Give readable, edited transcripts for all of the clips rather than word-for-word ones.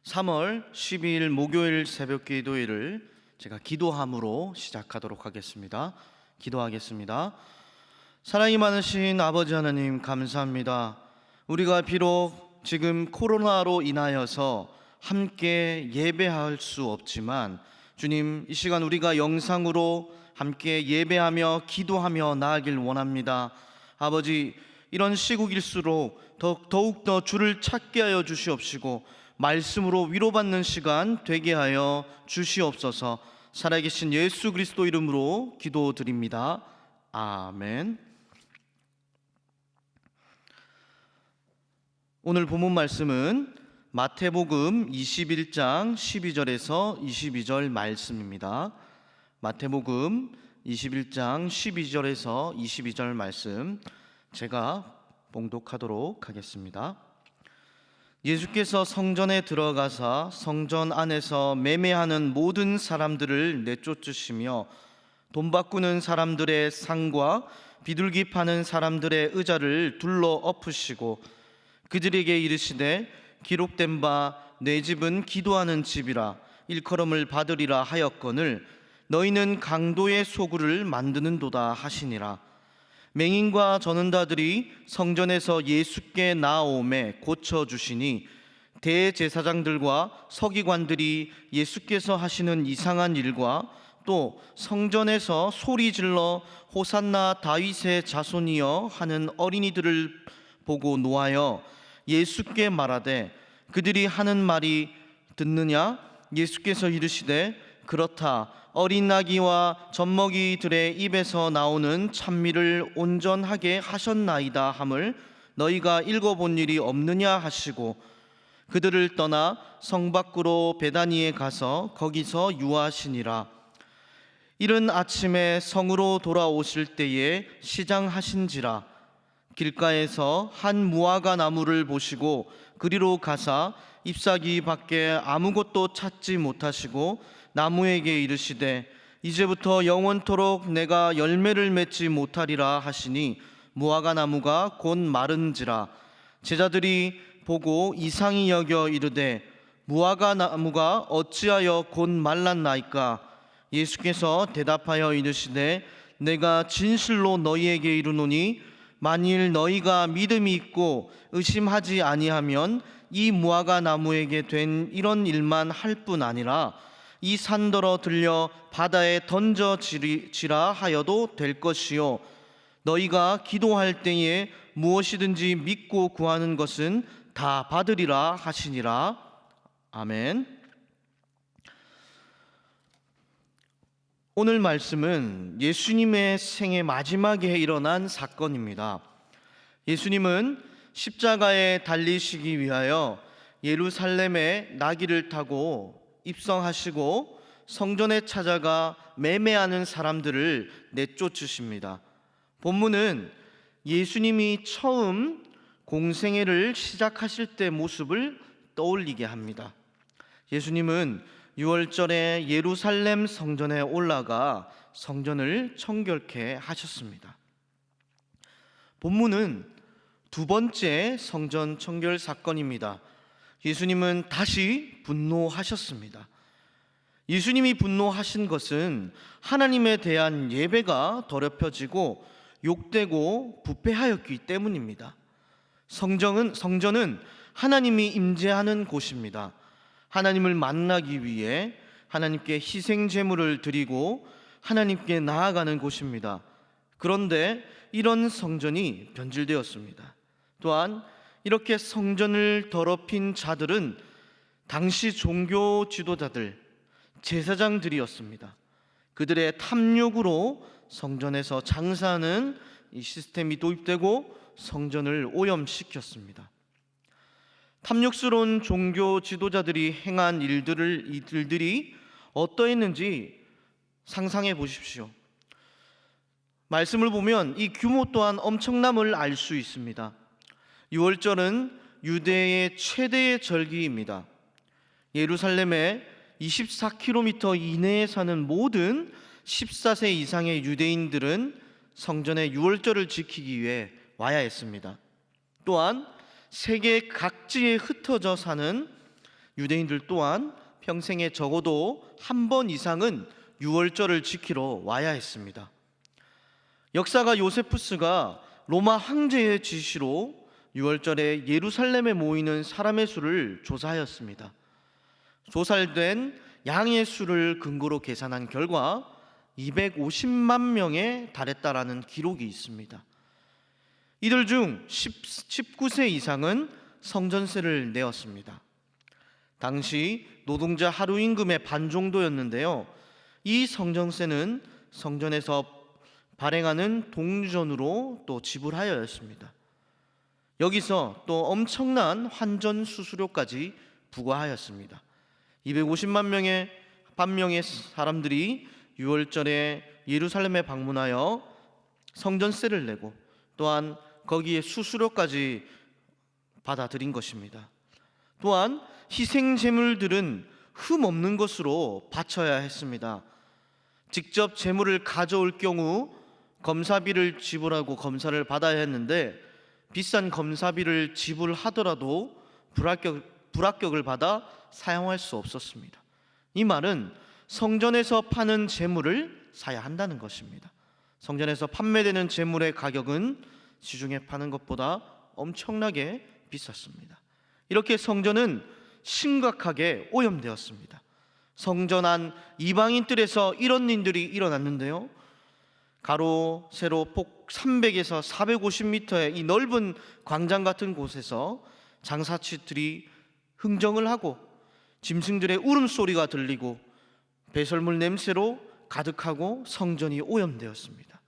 3월 12일 목요일 새벽 기도회를 제가 기도함으로 시작하도록 하겠습니다. 기도하겠습니다. 사랑이 많으신 아버지 하나님, 감사합니다. 우리가 비록 지금 코로나로 인하여서 함께 예배할 수 없지만 주님, 이 시간 우리가 영상으로 함께 예배하며 기도하며 나아가길 원합니다. 아버지, 이런 시국일수록 더욱더 주를 찾게 하여 주시옵시고 말씀으로 위로받는 시간 되게 하여 주시옵소서. 살아계신 예수 그리스도 이름으로 기도드립니다. 아멘. 오늘 본문 말씀은 마태복음 21장 12절에서 22절 말씀입니다. 마태복음 21장 12절에서 22절 말씀 제가 봉독하도록 하겠습니다. 예수께서 성전에 들어가사 성전 안에서 매매하는 모든 사람들을 내쫓으시며 돈 바꾸는 사람들의 상과 비둘기 파는 사람들의 의자를 둘러 엎으시고 그들에게 이르시되 기록된 바 내 집은 기도하는 집이라 일컬음을 받으리라 하였거늘 너희는 강도의 소굴을 만드는도다 하시니라. 맹인과 전은다들이 성전에서 예수께 나아오매 고쳐주시니 대제사장들과 서기관들이 예수께서 하시는 이상한 일과 또 성전에서 소리질러 호산나 다윗의 자손이여 하는 어린이들을 보고 노하여 예수께 말하되 그들이 하는 말이 듣느냐? 예수께서 이르시되 그렇다. 어린 나귀와 젖먹이들의 입에서 나오는 찬미를 온전하게 하셨나이다 함을 너희가 읽어본 일이 없느냐 하시고 그들을 떠나 성 밖으로 베다니에 가서 거기서 유하시니라. 이른 아침에 성으로 돌아오실 때에 시장하신지라. 길가에서 한 무화과 나무를 보시고 그리로 가사 잎사귀 밖에 아무것도 찾지 못하시고 나무에게 이르시되 이제부터 영원토록 내가 열매를 맺지 못하리라 하시니 무화과 나무가 곧 마른지라. 제자들이 보고 이상히 여겨 이르되 무화과 나무가 어찌하여 곧 말랐나이까? 예수께서 대답하여 이르시되 내가 진실로 너희에게 이르노니 만일 너희가 믿음이 있고 의심하지 아니하면 이 무화과 나무에게 된 이런 일만 할 뿐 아니라 이 산더러 들려 바다에 던져지라 하여도 될 것이요 너희가 기도할 때에 무엇이든지 믿고 구하는 것은 다 받으리라 하시니라. 아멘. 오늘 말씀은 예수님의 생애 마지막에 일어난 사건입니다. 예수님은 십자가에 달리시기 위하여 예루살렘에 나귀를 타고 입성하시고 성전에 찾아가 매매하는 사람들을 내쫓으십니다. 본문은 예수님이 처음 공생애를 시작하실 때 모습을 떠올리게 합니다. 예수님은 6월절에 예루살렘 성전에 올라가 성전을 청결케 하셨습니다. 본문은 두 번째 성전 청결 사건입니다. 예수님은 다시 분노하셨습니다. 예수님이 분노하신 것은 하나님에 대한 예배가 더럽혀지고 욕되고 부패하였기 때문입니다. 성전은 하나님이 임재하는 곳입니다. 하나님을 만나기 위해 하나님께 희생 제물을 드리고 하나님께 나아가는 곳입니다. 그런데 이런 성전이 변질되었습니다. 또한 이렇게 성전을 더럽힌 자들은 당시 종교 지도자들, 제사장들이었습니다. 그들의 탐욕으로 성전에서 장사하는 이 시스템이 도입되고 성전을 오염시켰습니다. 탐욕스러운 종교 지도자들이 행한 일들이 어떠했는지 상상해 보십시오. 말씀을 보면 이 규모 또한 엄청남을 알 수 있습니다. 6월절은 유대의 최대의 절기입니다. 예루살렘에 24km 이내에 사는 모든 14세 이상의 유대인들은 성전의 6월절을 지키기 위해 와야 했습니다. 또한 세계 각지에 흩어져 사는 유대인들 또한 평생에 적어도 한 번 이상은 유월절을 지키러 와야 했습니다. 역사가 요세푸스가 로마 황제의 지시로 유월절에 예루살렘에 모이는 사람의 수를 조사하였습니다. 조사된 양의 수를 근거로 계산한 결과 250만 명에 달했다라는 기록이 있습니다. 이들 중 19세 이상은 성전세를 내었습니다. 당시 노동자 하루 임금의 반 정도였는데요. 이 성전세는 성전에서 발행하는 동전으로 또 지불하여였습니다. 여기서 또 엄청난 환전 수수료까지 부과하였습니다. 250만 명의 사람들이 유월절에 예루살렘에 방문하여 성전세를 내고 또한 거기에 수수료까지 받아들인 것입니다. 또한 희생 제물들은 흠 없는 것으로 바쳐야 했습니다. 직접 제물을 가져올 경우 검사비를 지불하고 검사를 받아야 했는데 비싼 검사비를 지불하더라도 불합격을 받아 사용할 수 없었습니다. 이 말은 성전에서 파는 제물을 사야 한다는 것입니다. 성전에서 판매되는 제물의 가격은 시중에 파는 것보다 엄청나게 비쌌습니다. 이렇게 성전은 심각하게 오염되었습니다. 성전 안 이방인 뜰에서 이런 일들이 일어났는데요. 가로 세로 폭 300에서 450m의 이 넓은 광장 같은 곳에서 장사치들이 흥정을 하고 짐승들의 울음소리가 들리고 배설물 냄새로 가득하고 성전이 오염되었습니다.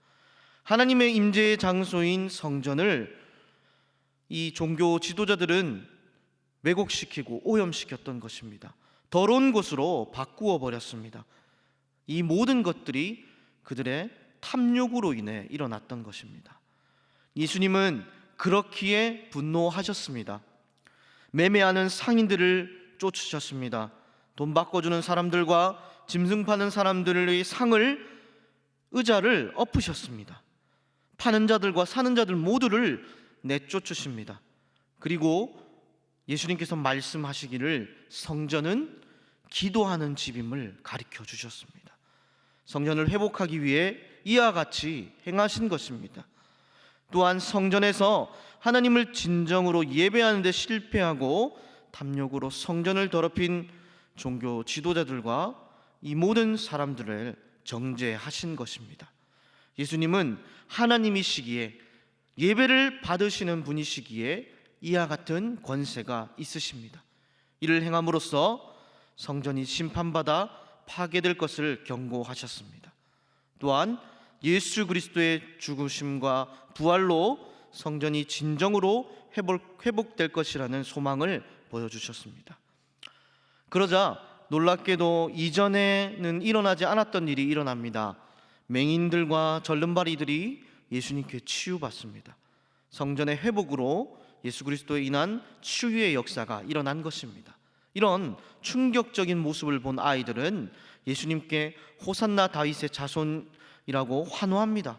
하나님의 임재의 장소인 성전을 이 종교 지도자들은 왜곡시키고 오염시켰던 것입니다. 더러운 곳으로 바꾸어 버렸습니다. 이 모든 것들이 그들의 탐욕으로 인해 일어났던 것입니다. 예수님은 그렇기에 분노하셨습니다. 매매하는 상인들을 쫓으셨습니다. 돈 바꿔주는 사람들과 짐승 파는 사람들의 의자를 엎으셨습니다. 파는 자들과 사는 자들 모두를 내쫓으십니다. 그리고 예수님께서 말씀하시기를 성전은 기도하는 집임을 가르쳐 주셨습니다. 성전을 회복하기 위해 이와 같이 행하신 것입니다. 또한 성전에서 하나님을 진정으로 예배하는 데 실패하고 탐욕으로 성전을 더럽힌 종교 지도자들과 이 모든 사람들을 정죄하신 것입니다. 예수님은 하나님이시기에 예배를 받으시는 분이시기에 이와 같은 권세가 있으십니다. 이를 행함으로써 성전이 심판받아 파괴될 것을 경고하셨습니다. 또한 예수 그리스도의 죽으심과 부활로 성전이 진정으로 회복될 것이라는 소망을 보여주셨습니다. 그러자 놀랍게도 이전에는 일어나지 않았던 일이 일어납니다. 맹인들과 절름발이들이 예수님께 치유받습니다. 성전의 회복으로 예수 그리스도에 인한 치유의 역사가 일어난 것입니다. 이런 충격적인 모습을 본 아이들은 예수님께 호산나 다윗의 자손이라고 환호합니다.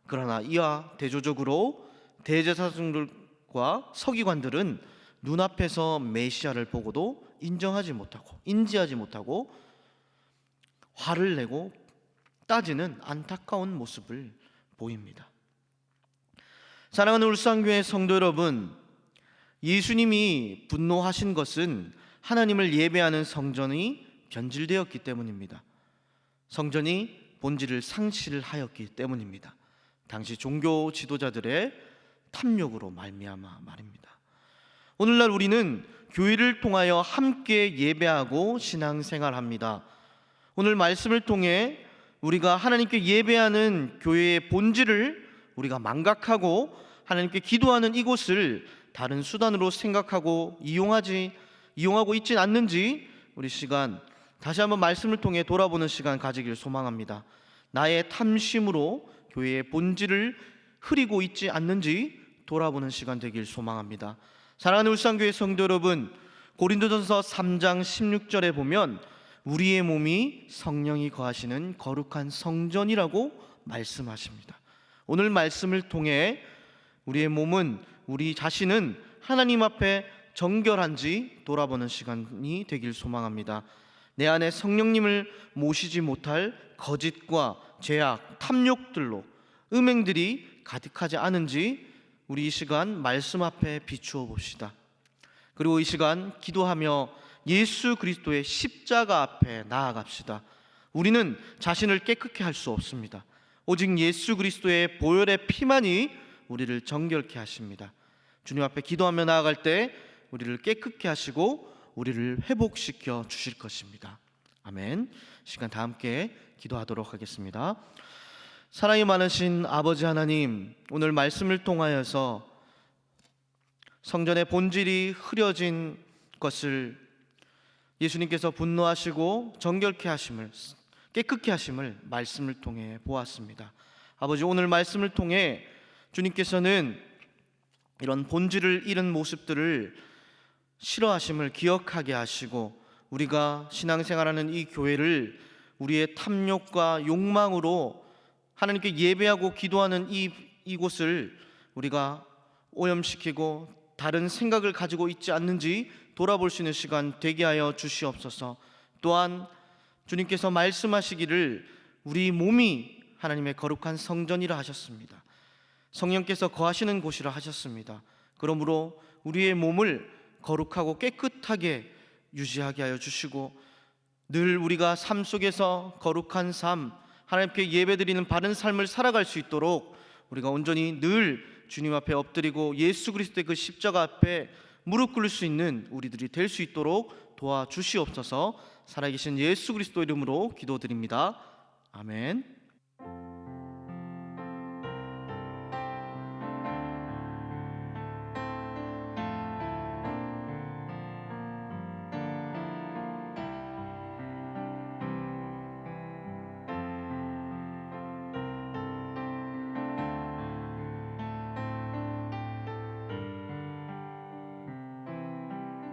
그러나 이와 대조적으로 대제사장들과 서기관들은 눈앞에서 메시아를 보고도 인지하지 못하고 화를 내고 따지는 안타까운 모습을 보입니다. 사랑하는 울산교회 성도 여러분, 예수님이 분노하신 것은 하나님을 예배하는 성전이 변질되었기 때문입니다. 성전이 본질을 상실하였기 때문입니다. 당시 종교 지도자들의 탐욕으로 말미암아 말입니다. 오늘날 우리는 교회를 통하여 함께 예배하고 신앙생활합니다. 오늘 말씀을 통해 우리가 하나님께 예배하는 교회의 본질을 우리가 망각하고 하나님께 기도하는 이곳을 다른 수단으로 생각하고 이용하고 있진 않는지 우리 시간 다시 한번 말씀을 통해 돌아보는 시간 가지길 소망합니다. 나의 탐심으로 교회의 본질을 흐리고 있지 않는지 돌아보는 시간 되길 소망합니다. 사랑하는 울산교회 성도 여러분, 고린도전서 3장 16절에 보면 우리의 몸이 성령이 거하시는 거룩한 성전이라고 말씀하십니다. 오늘 말씀을 통해 우리 자신은 하나님 앞에 정결한지 돌아보는 시간이 되길 소망합니다. 내 안에 성령님을 모시지 못할 거짓과 죄악, 탐욕들로 음행들이 가득하지 않은지 우리 이 시간 말씀 앞에 비추어 봅시다. 그리고 이 시간 기도하며 예수 그리스도의 십자가 앞에 나아갑시다. 우리는 자신을 깨끗게 할 수 없습니다. 오직 예수 그리스도의 보혈의 피만이 우리를 정결케 하십니다. 주님 앞에 기도하며 나아갈 때 우리를 깨끗게 하시고 우리를 회복시켜 주실 것입니다. 아멘. 시간 다 함께 기도하도록 하겠습니다. 사랑이 많으신 아버지 하나님, 오늘 말씀을 통하여서 성전의 본질이 흐려진 것을 예수님께서 분노하시고 정결케 하심을, 깨끗게 하심을 말씀을 통해 보았습니다. 아버지, 오늘 말씀을 통해 주님께서는 이런 본질을 잃은 모습들을 싫어하심을 기억하게 하시고, 우리가 신앙생활하는 이 교회를 우리의 탐욕과 욕망으로 하나님께 예배하고 기도하는 이곳을 우리가 오염시키고 다른 생각을 가지고 있지 않는지 돌아볼 수 있는 시간 되게 하여 주시옵소서. 또한 주님께서 말씀하시기를 우리 몸이 하나님의 거룩한 성전이라 하셨습니다. 성령께서 거하시는 곳이라 하셨습니다. 그러므로 우리의 몸을 거룩하고 깨끗하게 유지하게 하여 주시고, 늘 우리가 삶 속에서 거룩한 삶, 하나님께 예배드리는 바른 삶을 살아갈 수 있도록 우리가 온전히 늘 주님 앞에 엎드리고 예수 그리스도의 그 십자가 앞에 무릎 꿇을 수 있는 우리들이 될 수 있도록 도와주시옵소서. 살아계신 예수 그리스도 이름으로 기도드립니다. 아멘.